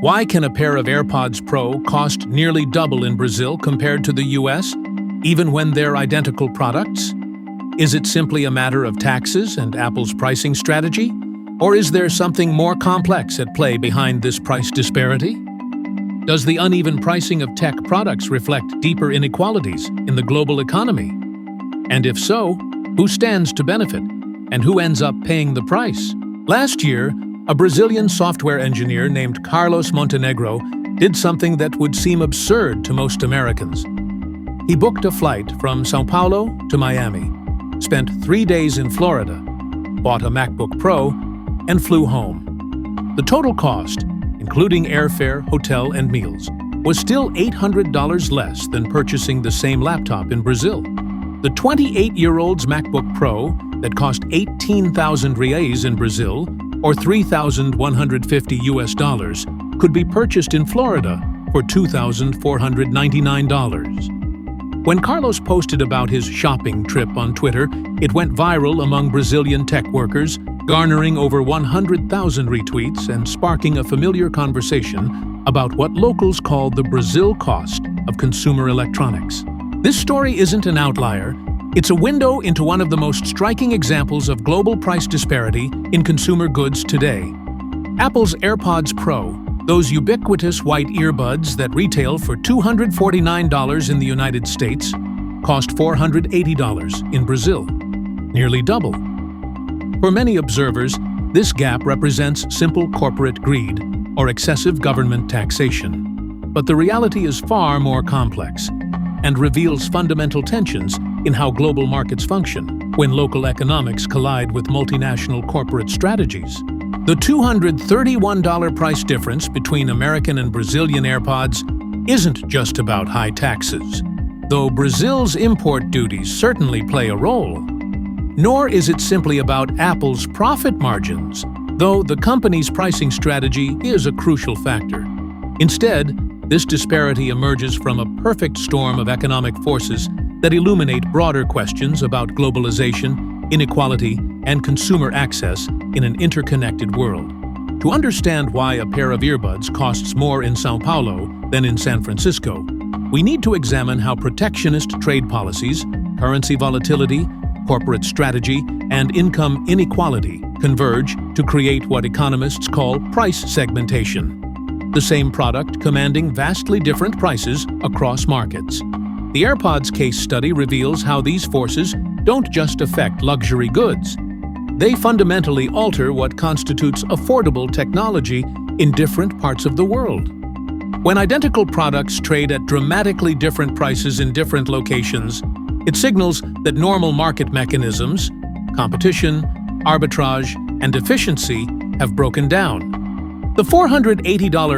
Why can a pair of AirPods Pro cost nearly double in Brazil compared to the US, even when they're identical products? Is it simply a matter of taxes and Apple's pricing strategy? Or is there something more complex at play behind this price disparity? Does the uneven pricing of tech products reflect deeper inequalities in the global economy? And if so, who stands to benefit, and who ends up paying the price? Last year, a Brazilian software engineer named Carlos Montenegro did something that would seem absurd to most Americans. He booked a flight from São Paulo to Miami, spent 3 days in Florida, bought a MacBook Pro, and flew home. The total cost, including airfare, hotel, and meals, was still $800 less than purchasing the same laptop in Brazil. The 28-year-old's MacBook Pro that cost 18,000 reais in Brazil, or $3,150 US, could be purchased in Florida for $2,499. When Carlos posted about his shopping trip on Twitter, it went viral among Brazilian tech workers, garnering over 100,000 retweets and sparking a familiar conversation about what locals call the Brazil cost of consumer electronics. This story isn't an outlier. It's a window into one of the most striking examples of global price disparity in consumer goods today. Apple's AirPods Pro, those ubiquitous white earbuds that retail for $249 in the United States, cost $480 in Brazil, nearly double. For many observers, this gap represents simple corporate greed or excessive government taxation. But the reality is far more complex and reveals fundamental tensions in how global markets function when local economics collide with multinational corporate strategies. The $231 price difference between American and Brazilian AirPods isn't just about high taxes, though Brazil's import duties certainly play a role. Nor is it simply about Apple's profit margins, though the company's pricing strategy is a crucial factor. Instead, this disparity emerges from a perfect storm of economic forces that illuminate broader questions about globalization, inequality, and consumer access in an interconnected world. To understand why a pair of earbuds costs more in São Paulo than in San Francisco, we need to examine how protectionist trade policies, currency volatility, corporate strategy, and income inequality converge to create what economists call price segmentation. The same product commanding vastly different prices across markets. The AirPods case study reveals how these forces don't just affect luxury goods. They fundamentally alter what constitutes affordable technology in different parts of the world. When identical products trade at dramatically different prices in different locations, it signals that normal market mechanisms, competition, arbitrage, and efficiency have broken down. The $480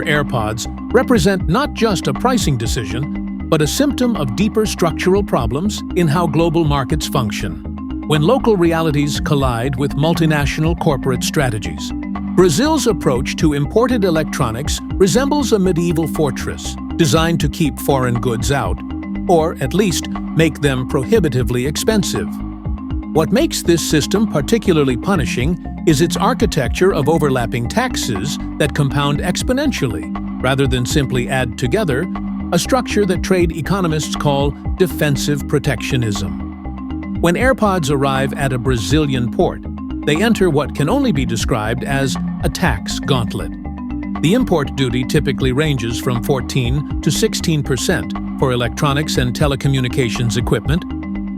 AirPods represent not just a pricing decision, but a symptom of deeper structural problems in how global markets function. When local realities collide with multinational corporate strategies, Brazil's approach to imported electronics resembles a medieval fortress designed to keep foreign goods out, or at least make them prohibitively expensive. What makes this system particularly punishing is its architecture of overlapping taxes that compound exponentially, rather than simply add together, a structure that trade economists call defensive protectionism. When AirPods arrive at a Brazilian port, they enter what can only be described as a tax gauntlet. The import duty typically ranges from 14% to 16% for electronics and telecommunications equipment,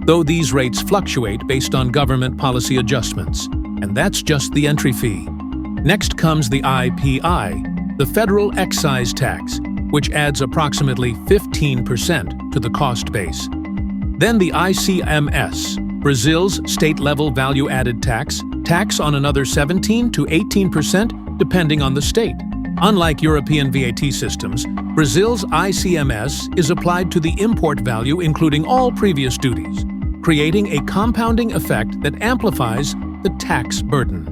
though these rates fluctuate based on government policy adjustments, and that's just the entry fee. Next comes the IPI, the federal excise tax, which adds approximately 15% to the cost base. Then the ICMS, Brazil's state-level value-added tax on another 17% to 18% depending on the state. Unlike European VAT systems, Brazil's ICMS is applied to the import value including all previous duties, creating a compounding effect that amplifies the tax burden.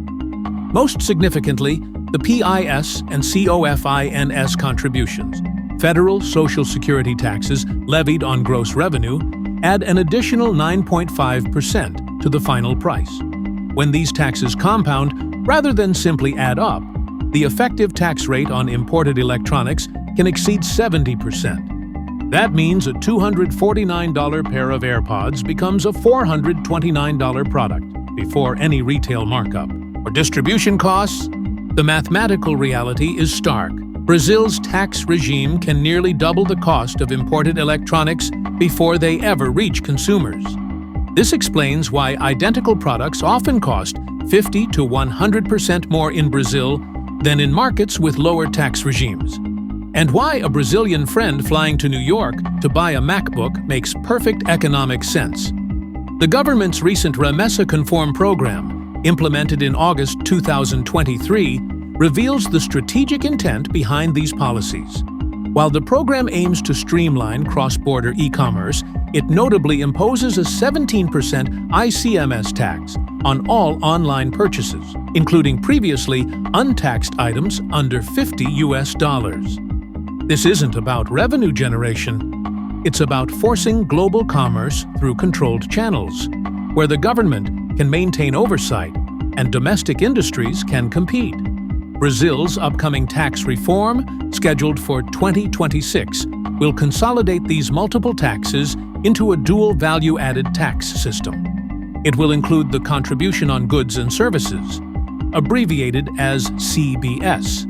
Most significantly, the PIS and COFINS contributions, federal Social Security taxes levied on gross revenue, add an additional 9.5% to the final price. When these taxes compound, rather than simply add up, the effective tax rate on imported electronics can exceed 70%. That means a $249 pair of AirPods becomes a $429 product before any retail markup. For distribution costs, the mathematical reality is stark. Brazil's tax regime can nearly double the cost of imported electronics before they ever reach consumers. This explains why identical products often cost 50 to 100% more in Brazil than in markets with lower tax regimes. And why a Brazilian friend flying to New York to buy a MacBook makes perfect economic sense. The government's recent Remessa Conform program, implemented in August 2023, reveals the strategic intent behind these policies. While the program aims to streamline cross-border e-commerce, it notably imposes a 17% ICMS tax on all online purchases, including previously untaxed items under $50. This isn't about revenue generation. It's about forcing global commerce through controlled channels, where the government can maintain oversight and domestic industries can compete. Brazil's upcoming tax reform, scheduled for 2026, will consolidate these multiple taxes into a dual value-added tax system. It will include the contribution on goods and services, abbreviated as CBS,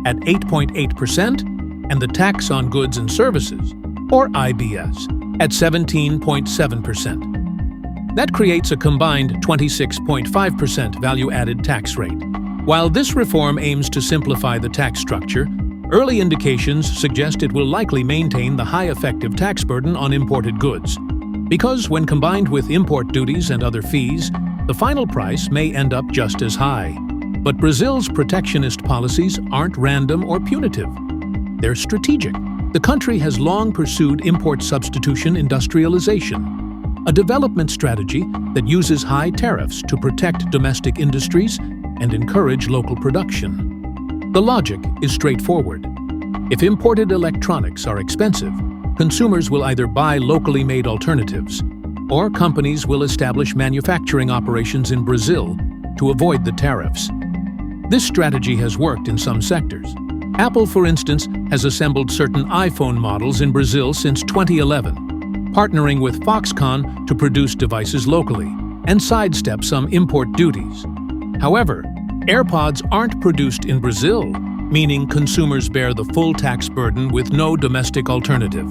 at 8.8%, and the tax on goods and services, or IBS, at 17.7%. That creates a combined 26.5% value-added tax rate. While this reform aims to simplify the tax structure, early indications suggest it will likely maintain the high effective tax burden on imported goods. Because when combined with import duties and other fees, the final price may end up just as high. But Brazil's protectionist policies aren't random or punitive. They're strategic. The country has long pursued import substitution industrialization, a development strategy that uses high tariffs to protect domestic industries and encourage local production. The logic is straightforward. If imported electronics are expensive, consumers will either buy locally made alternatives, or companies will establish manufacturing operations in Brazil to avoid the tariffs. This strategy has worked in some sectors. Apple, for instance, has assembled certain iPhone models in Brazil since 2011, partnering with Foxconn to produce devices locally and sidestep some import duties. However, AirPods aren't produced in Brazil, meaning consumers bear the full tax burden with no domestic alternative.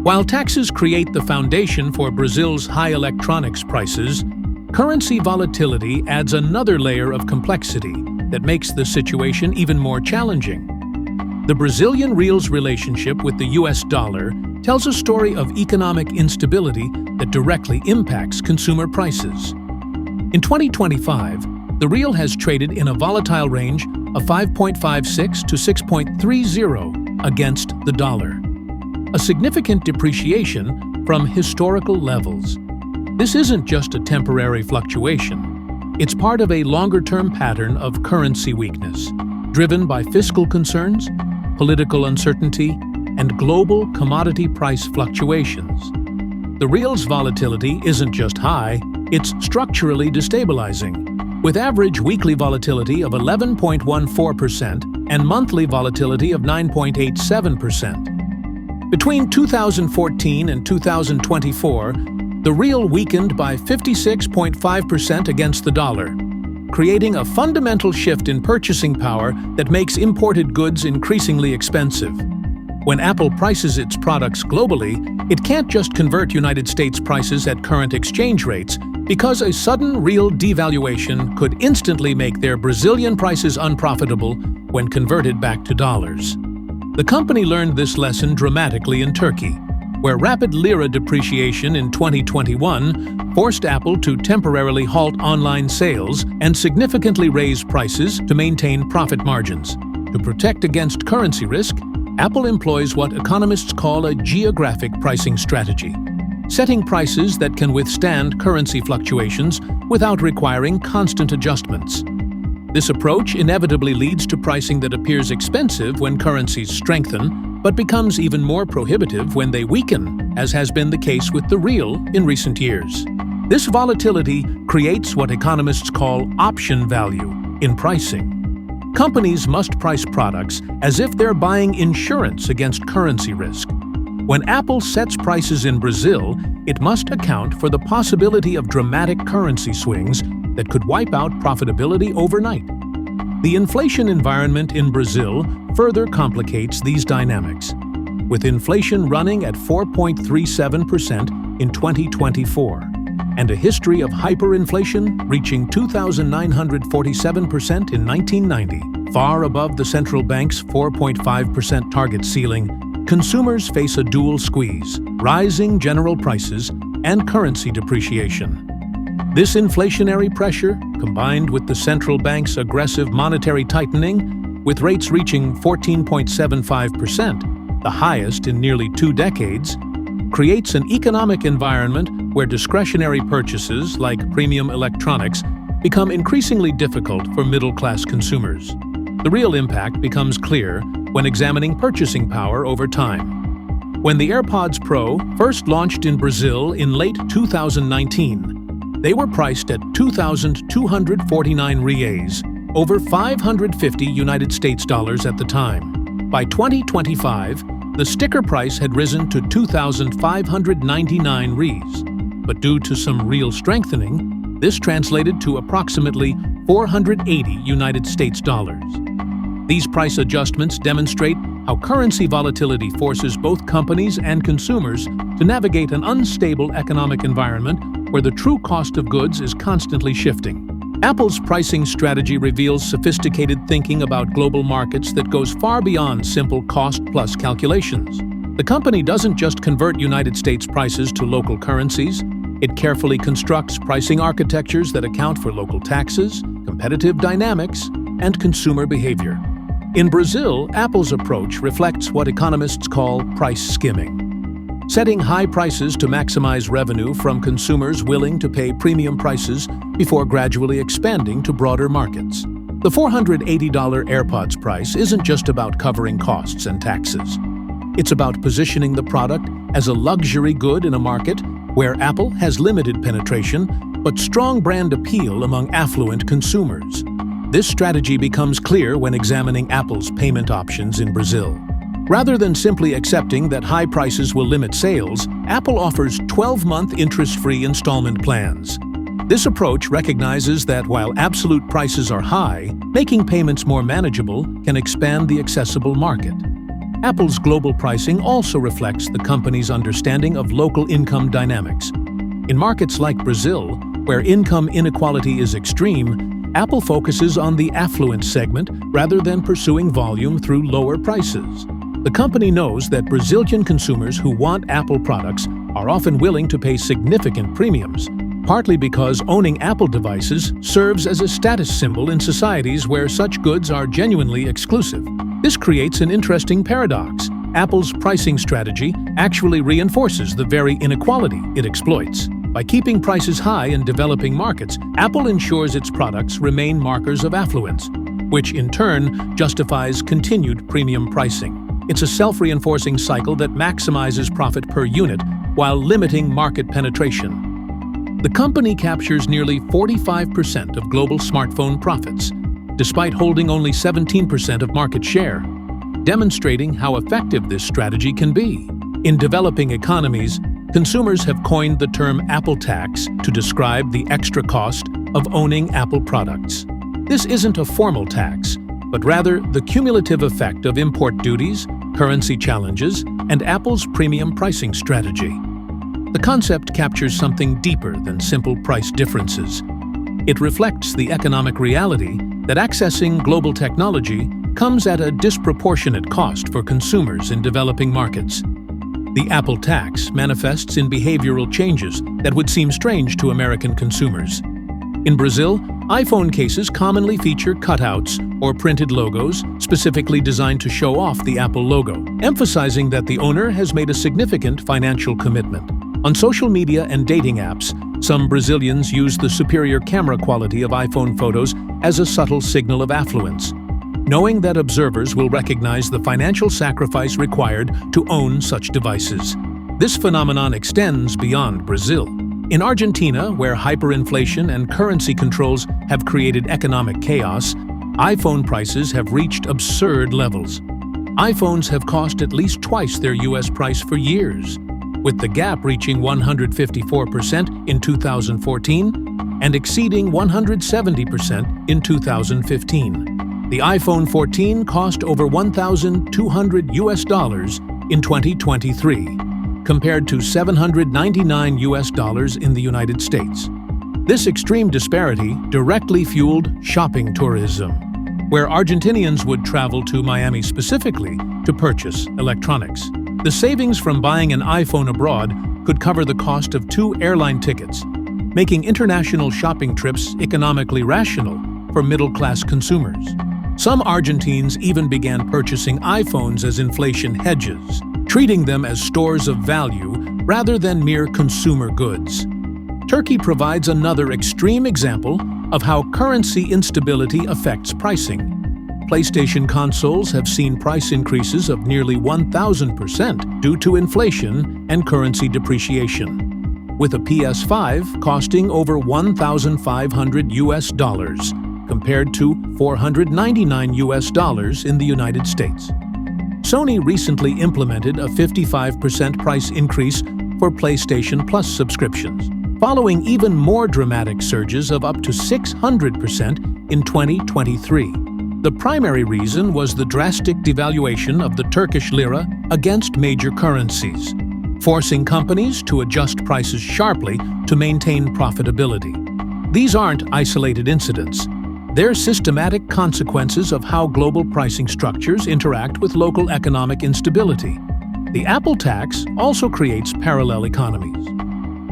While taxes create the foundation for Brazil's high electronics prices, currency volatility adds another layer of complexity that makes the situation even more challenging. The Brazilian real's relationship with the US dollar tells a story of economic instability that directly impacts consumer prices. In 2025, the real has traded in a volatile range of 5.56 to 6.30 against the dollar, a significant depreciation from historical levels. This isn't just a temporary fluctuation. It's part of a longer-term pattern of currency weakness, driven by fiscal concerns, political uncertainty, and global commodity price fluctuations. The real's volatility isn't just high, it's structurally destabilizing, with average weekly volatility of 11.14% and monthly volatility of 9.87%. Between 2014 and 2024, the real weakened by 56.5% against the dollar, creating a fundamental shift in purchasing power that makes imported goods increasingly expensive. When Apple prices its products globally, it can't just convert United States prices at current exchange rates, because a sudden real devaluation could instantly make their Brazilian prices unprofitable when converted back to dollars. The company learned this lesson dramatically in Turkey, where rapid lira depreciation in 2021 forced Apple to temporarily halt online sales and significantly raise prices to maintain profit margins. To protect against currency risk, Apple employs what economists call a geographic pricing strategy, setting prices that can withstand currency fluctuations without requiring constant adjustments. This approach inevitably leads to pricing that appears expensive when currencies strengthen, but becomes even more prohibitive when they weaken, as has been the case with the real in recent years. This volatility creates what economists call option value in pricing. Companies must price products as if they're buying insurance against currency risk. When Apple sets prices in Brazil, it must account for the possibility of dramatic currency swings that could wipe out profitability overnight. The inflation environment in Brazil further complicates these dynamics, with inflation running at 4.37% in 2024, and a history of hyperinflation reaching 2,947% in 1990, far above the central bank's 4.5% target ceiling. Consumers face a dual squeeze: rising general prices and currency depreciation. This inflationary pressure, combined with the central bank's aggressive monetary tightening, with rates reaching 14.75%, the highest in nearly 2 decades, creates an economic environment where discretionary purchases like premium electronics become increasingly difficult for middle-class consumers. The real impact becomes clear when examining purchasing power over time. When the AirPods Pro first launched in Brazil in late 2019, they were priced at 2,249 reais, over 550 United States dollars at the time. By 2025, the sticker price had risen to 2,599 reais, but due to some real strengthening, this translated to approximately 480 United States dollars. These price adjustments demonstrate how currency volatility forces both companies and consumers to navigate an unstable economic environment where the true cost of goods is constantly shifting. Apple's pricing strategy reveals sophisticated thinking about global markets that goes far beyond simple cost-plus calculations. The company doesn't just convert United States prices to local currencies, it carefully constructs pricing architectures that account for local taxes, competitive dynamics, and consumer behavior. In Brazil, Apple's approach reflects what economists call price skimming, setting high prices to maximize revenue from consumers willing to pay premium prices before gradually expanding to broader markets. The $480 AirPods price isn't just about covering costs and taxes. It's about positioning the product as a luxury good in a market where Apple has limited penetration but strong brand appeal among affluent consumers. This strategy becomes clear when examining Apple's payment options in Brazil. Rather than simply accepting that high prices will limit sales, Apple offers 12-month interest-free installment plans. This approach recognizes that while absolute prices are high, making payments more manageable can expand the accessible market. Apple's global pricing also reflects the company's understanding of local income dynamics. In markets like Brazil, where income inequality is extreme, Apple focuses on the affluent segment rather than pursuing volume through lower prices. The company knows that Brazilian consumers who want Apple products are often willing to pay significant premiums, partly because owning Apple devices serves as a status symbol in societies where such goods are genuinely exclusive. This creates an interesting paradox. Apple's pricing strategy actually reinforces the very inequality it exploits. By keeping prices high in developing markets, Apple ensures its products remain markers of affluence, which in turn justifies continued premium pricing. It's a self-reinforcing cycle that maximizes profit per unit while limiting market penetration. The company captures nearly 45% of global smartphone profits, despite holding only 17% of market share, demonstrating how effective this strategy can be. In developing economies, consumers have coined the term Apple tax to describe the extra cost of owning Apple products. This isn't a formal tax, but rather the cumulative effect of import duties, currency challenges, and Apple's premium pricing strategy. The concept captures something deeper than simple price differences. It reflects the economic reality that accessing global technology comes at a disproportionate cost for consumers in developing markets. The Apple tax manifests in behavioral changes that would seem strange to American consumers. In Brazil, iPhone cases commonly feature cutouts or printed logos specifically designed to show off the Apple logo, emphasizing that the owner has made a significant financial commitment. On social media and dating apps, some Brazilians use the superior camera quality of iPhone photos as a subtle signal of affluence, knowing that observers will recognize the financial sacrifice required to own such devices. This phenomenon extends beyond Brazil. In Argentina, where hyperinflation and currency controls have created economic chaos, iPhone prices have reached absurd levels. iPhones have cost at least twice their US price for years, with the gap reaching 154% in 2014 and exceeding 170% in 2015. The iPhone 14 cost over $1,200 in 2023, compared to $799 in the United States. This extreme disparity directly fueled shopping tourism, where Argentinians would travel to Miami specifically to purchase electronics. The savings from buying an iPhone abroad could cover the cost of 2 airline tickets, making international shopping trips economically rational for middle-class consumers. Some Argentines even began purchasing iPhones as inflation hedges, treating them as stores of value rather than mere consumer goods. Turkey provides another extreme example of how currency instability affects pricing. PlayStation consoles have seen price increases of nearly 1,000% due to inflation and currency depreciation, with a PS5 costing over $1,500 compared to $499 in the United States. Sony recently implemented a 55% price increase for PlayStation Plus subscriptions, following even more dramatic surges of up to 600% in 2023. The primary reason was the drastic devaluation of the Turkish lira against major currencies, forcing companies to adjust prices sharply to maintain profitability. These aren't isolated incidents. They're systematic consequences of how global pricing structures interact with local economic instability. The Apple tax also creates parallel economies.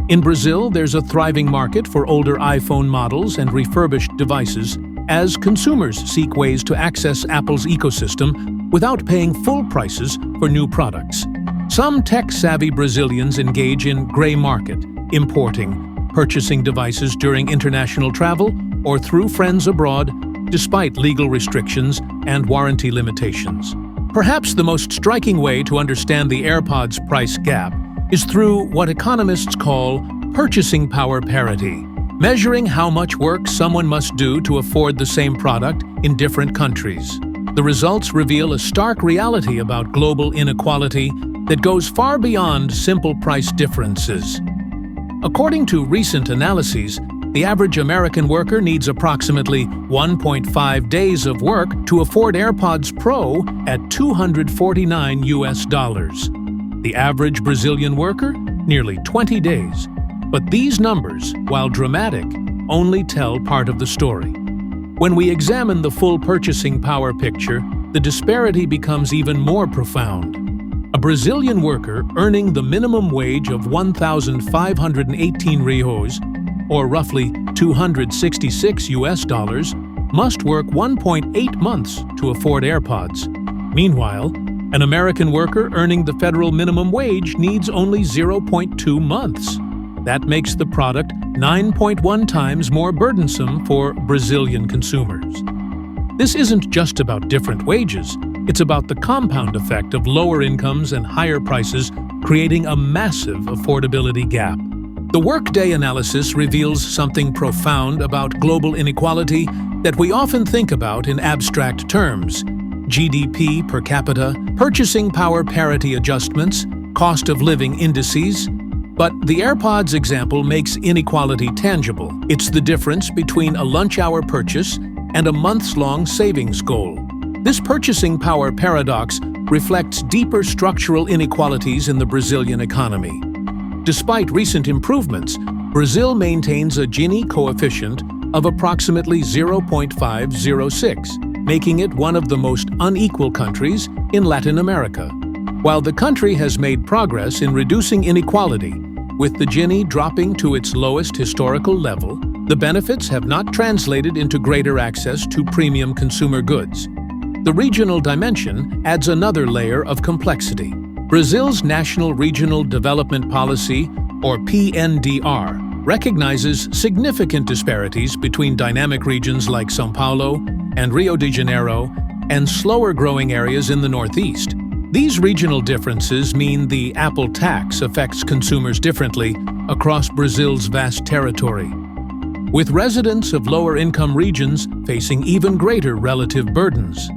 In Brazil, there's a thriving market for older iPhone models and refurbished devices as consumers seek ways to access Apple's ecosystem without paying full prices for new products. Some tech-savvy Brazilians engage in gray market, importing, purchasing devices during international travel or through friends abroad, despite legal restrictions and warranty limitations. Perhaps the most striking way to understand the AirPods price gap is through what economists call purchasing power parity, measuring how much work someone must do to afford the same product in different countries. The results reveal a stark reality about global inequality that goes far beyond simple price differences. According to recent analyses, the average American worker needs approximately 1.5 days of work to afford AirPods Pro at $249. The average Brazilian worker, nearly 20 days. But these numbers, while dramatic, only tell part of the story. When we examine the full purchasing power picture, the disparity becomes even more profound. A Brazilian worker earning the minimum wage of 1,518 reais, or roughly $266, must work 1.8 months to afford AirPods. Meanwhile, an American worker earning the federal minimum wage needs only 0.2 months. That makes the product 9.1 times more burdensome for Brazilian consumers. This isn't just about different wages, it's about the compound effect of lower incomes and higher prices, creating a massive affordability gap. The workday analysis reveals something profound about global inequality that we often think about in abstract terms: GDP per capita, purchasing power parity adjustments, cost of living indices. But the AirPods example makes inequality tangible. It's the difference between a lunch hour purchase and a months-long savings goal. This purchasing power paradox reflects deeper structural inequalities in the Brazilian economy. Despite recent improvements, Brazil maintains a Gini coefficient of approximately 0.506, making it one of the most unequal countries in Latin America. While the country has made progress in reducing inequality, with the Gini dropping to its lowest historical level, the benefits have not translated into greater access to premium consumer goods. The regional dimension adds another layer of complexity. Brazil's National Regional Development Policy, or PNDR, recognizes significant disparities between dynamic regions like São Paulo and Rio de Janeiro and slower-growing areas in the Northeast. These regional differences mean the Apple tax affects consumers differently across Brazil's vast territory. with residents of lower-income regions facing even greater relative burdens.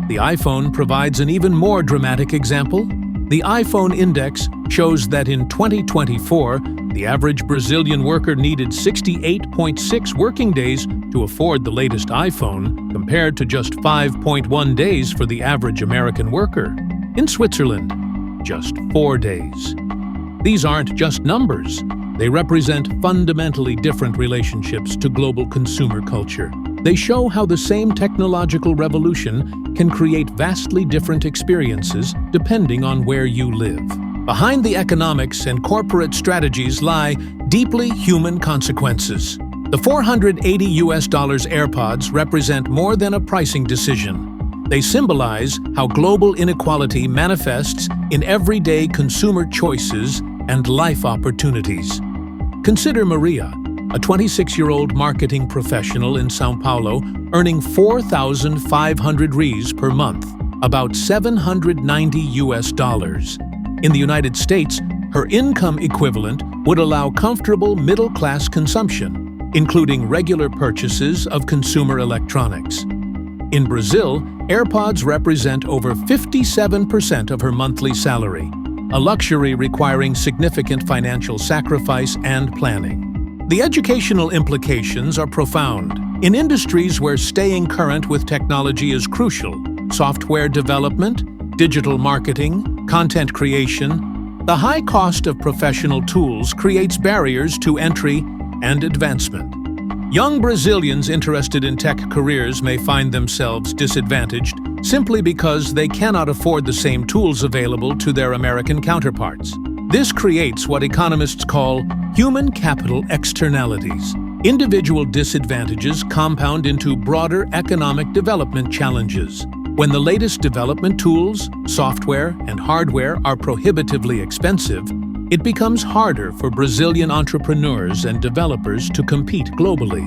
The iPhone provides an even more dramatic example. The iPhone Index shows that in 2024, the average Brazilian worker needed 68.6 working days to afford the latest iPhone, compared to just 5.1 days for the average American worker. In Switzerland, just 4 days. These aren't just numbers. They represent fundamentally different relationships to global consumer culture. They show how the same technological revolution can create vastly different experiences depending on where you live. Behind the economics and corporate strategies lie deeply human consequences. The $480 AirPods represent more than a pricing decision. They symbolize how global inequality manifests in everyday consumer choices and life opportunities. Consider Maria, a 26-year-old marketing professional in São Paulo, earning 4,500 reais per month, about $790. In the United States, her income equivalent would allow comfortable middle-class consumption, including regular purchases of consumer electronics. In Brazil, AirPods represent over 57% of her monthly salary, a luxury requiring significant financial sacrifice and planning. The educational implications are profound. In industries where staying current with technology is crucial, software development, digital marketing, content creation, the high cost of professional tools creates barriers to entry and advancement. Young Brazilians interested in tech careers may find themselves disadvantaged simply because they cannot afford the same tools available to their American counterparts. This creates what economists call human capital externalities. Individual disadvantages compound into broader economic development challenges. When the latest development tools, software, and hardware are prohibitively expensive, it becomes harder for Brazilian entrepreneurs and developers to compete globally,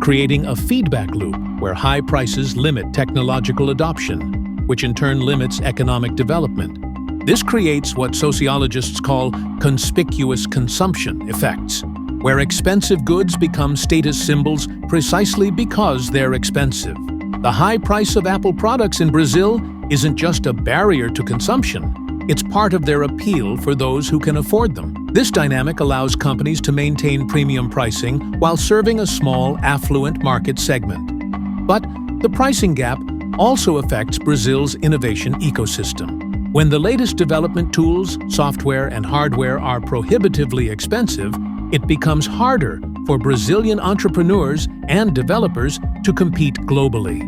creating a feedback loop where high prices limit technological adoption, which in turn limits economic development. This creates what sociologists call conspicuous consumption effects, where expensive goods become status symbols precisely because they're expensive. The high price of Apple products in Brazil isn't just a barrier to consumption. It's part of their appeal for those who can afford them. This dynamic allows companies to maintain premium pricing while serving a small, affluent market segment. But the pricing gap also affects Brazil's innovation ecosystem. When the latest development tools, software, and hardware are prohibitively expensive, it becomes harder for Brazilian entrepreneurs and developers to compete globally.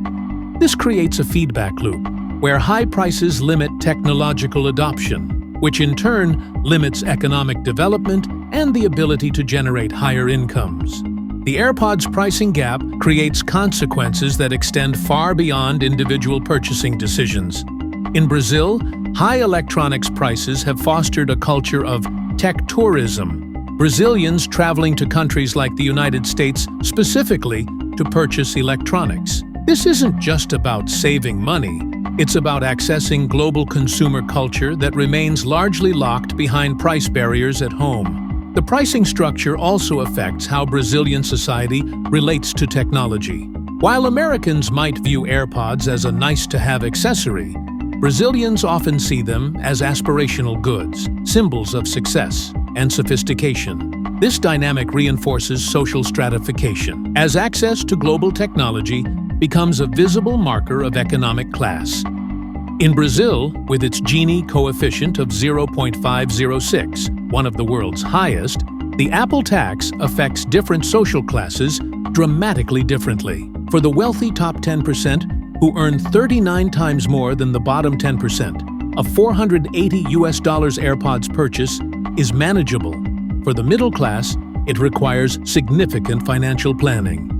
This creates a feedback loop, where high prices limit technological adoption, which in turn limits economic development and the ability to generate higher incomes. The AirPods pricing gap creates consequences that extend far beyond individual purchasing decisions. In Brazil, high electronics prices have fostered a culture of tech tourism, Brazilians traveling to countries like the United States specifically to purchase electronics. This isn't just about saving money. It's about accessing global consumer culture that remains largely locked behind price barriers at home. The pricing structure also affects how Brazilian society relates to technology. While Americans might view AirPods as a nice-to-have accessory, Brazilians often see them as aspirational goods, symbols of success and sophistication. This dynamic reinforces social stratification, as access to global technology becomes a visible marker of economic class. In Brazil, with its Gini coefficient of 0.506, one of the world's highest, the Apple tax affects different social classes dramatically differently. For the wealthy top 10%, who earn 39 times more than the bottom 10%, a $480 AirPods purchase is manageable. For the middle class, it requires significant financial planning.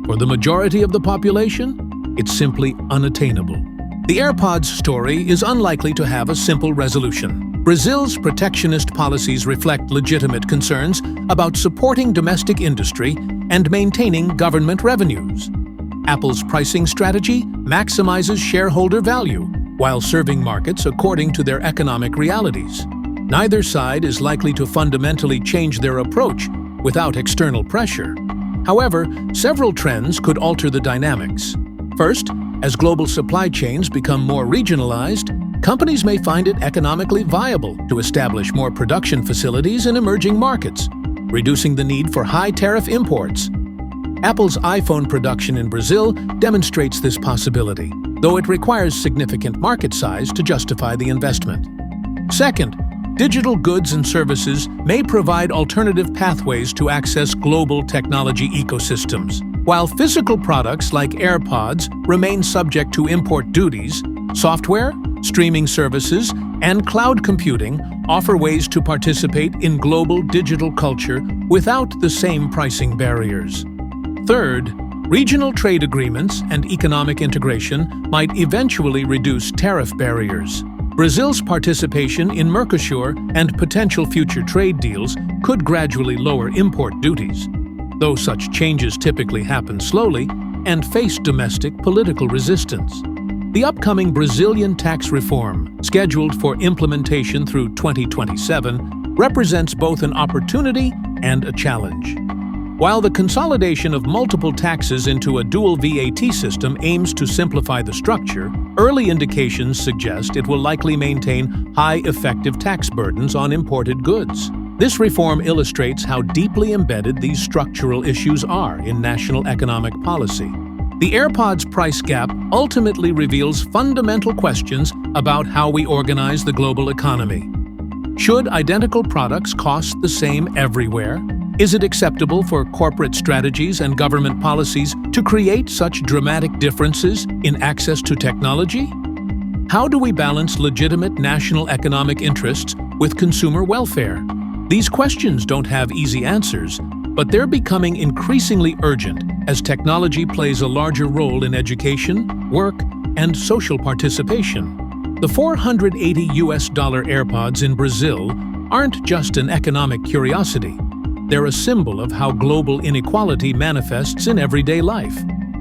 For the majority of the population, it's simply unattainable. The AirPods story is unlikely to have a simple resolution. Brazil's protectionist policies reflect legitimate concerns about supporting domestic industry and maintaining government revenues. Apple's pricing strategy maximizes shareholder value while serving markets according to their economic realities. Neither side is likely to fundamentally change their approach without external pressure. However, several trends could alter the dynamics. First, as global supply chains become more regionalized, companies may find it economically viable to establish more production facilities in emerging markets, reducing the need for high-tariff imports. Apple's iPhone production in Brazil demonstrates this possibility, though it requires significant market size to justify the investment. Second, digital goods and services may provide alternative pathways to access global technology ecosystems. While physical products like AirPods remain subject to import duties, software, streaming services, and cloud computing offer ways to participate in global digital culture without the same pricing barriers. Third, regional trade agreements and economic integration might eventually reduce tariff barriers. Brazil's participation in Mercosur and potential future trade deals could gradually lower import duties, though such changes typically happen slowly and face domestic political resistance. The upcoming Brazilian tax reform, scheduled for implementation through 2027, represents both an opportunity and a challenge. While the consolidation of multiple taxes into a dual VAT system aims to simplify the structure, early indications suggest it will likely maintain high effective tax burdens on imported goods. This reform illustrates how deeply embedded these structural issues are in national economic policy. The AirPods price gap ultimately reveals fundamental questions about how we organize the global economy. Should identical products cost the same everywhere? Is it acceptable for corporate strategies and government policies to create such dramatic differences in access to technology? How do we balance legitimate national economic interests with consumer welfare? These questions don't have easy answers, but they're becoming increasingly urgent as technology plays a larger role in education, work, and social participation. The $480 AirPods in Brazil aren't just an economic curiosity. They're a symbol of how global inequality manifests in everyday life,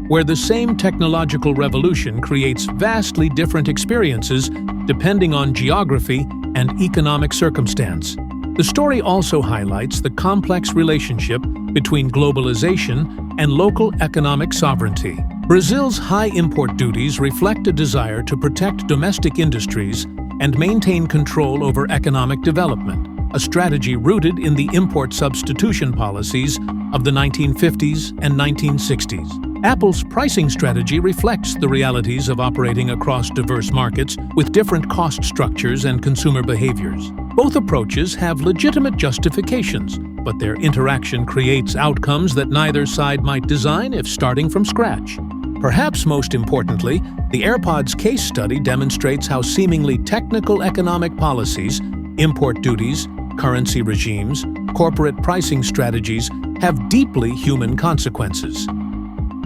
where the same technological revolution creates vastly different experiences depending on geography and economic circumstance. The story also highlights the complex relationship between globalization and local economic sovereignty. Brazil's high import duties reflect a desire to protect domestic industries and maintain control over economic development, a strategy rooted in the import substitution policies of the 1950s and 1960s. Apple's pricing strategy reflects the realities of operating across diverse markets with different cost structures and consumer behaviors. Both approaches have legitimate justifications, but their interaction creates outcomes that neither side might design if starting from scratch. Perhaps most importantly, the AirPods case study demonstrates how seemingly technical economic policies, import duties, currency regimes, corporate pricing strategies have deeply human consequences.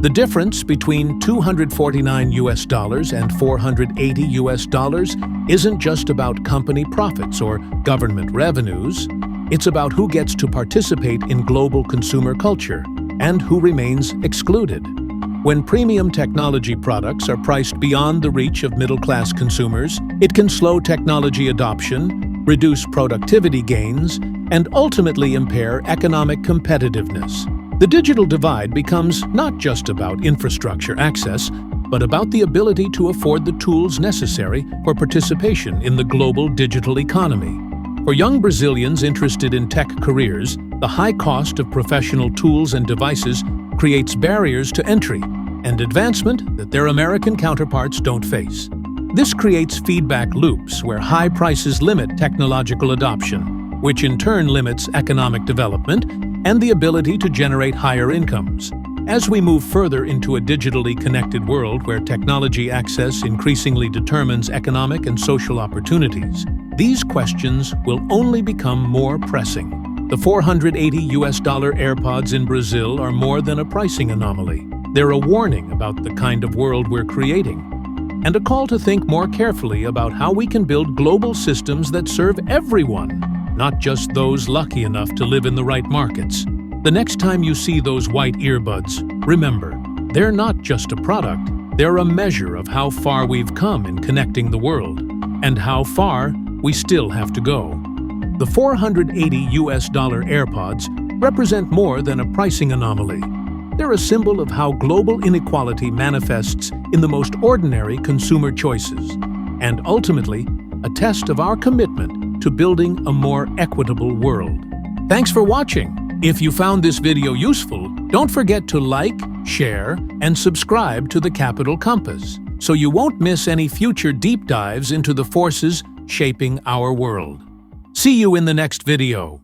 The difference between $249 and $480 isn't just about company profits or government revenues. It's about who gets to participate in global consumer culture and who remains excluded. When premium technology products are priced beyond the reach of middle-class consumers, it can slow technology adoption, reduce productivity gains, and ultimately impair economic competitiveness. The digital divide becomes not just about infrastructure access, but about the ability to afford the tools necessary for participation in the global digital economy. For young Brazilians interested in tech careers, the high cost of professional tools and devices creates barriers to entry and advancement that their American counterparts don't face. This creates feedback loops where high prices limit technological adoption, which in turn limits economic development and the ability to generate higher incomes. As we move further into a digitally connected world where technology access increasingly determines economic and social opportunities, these questions will only become more pressing. The $480 AirPods in Brazil are more than a pricing anomaly. They're a warning about the kind of world we're creating, and a call to think more carefully about how we can build global systems that serve everyone, not just those lucky enough to live in the right markets. The next time you see those white earbuds, remember, they're not just a product, they're a measure of how far we've come in connecting the world, and how far we still have to go. The $480 AirPods represent more than a pricing anomaly. They're a symbol of how global inequality manifests in the most ordinary consumer choices, and ultimately, a test of our commitment to building a more equitable world. Thanks for watching. If you found this video useful, don't forget to like, share, and subscribe to the Capital Compass, so you won't miss any future deep dives into the forces shaping our world. See you in the next video.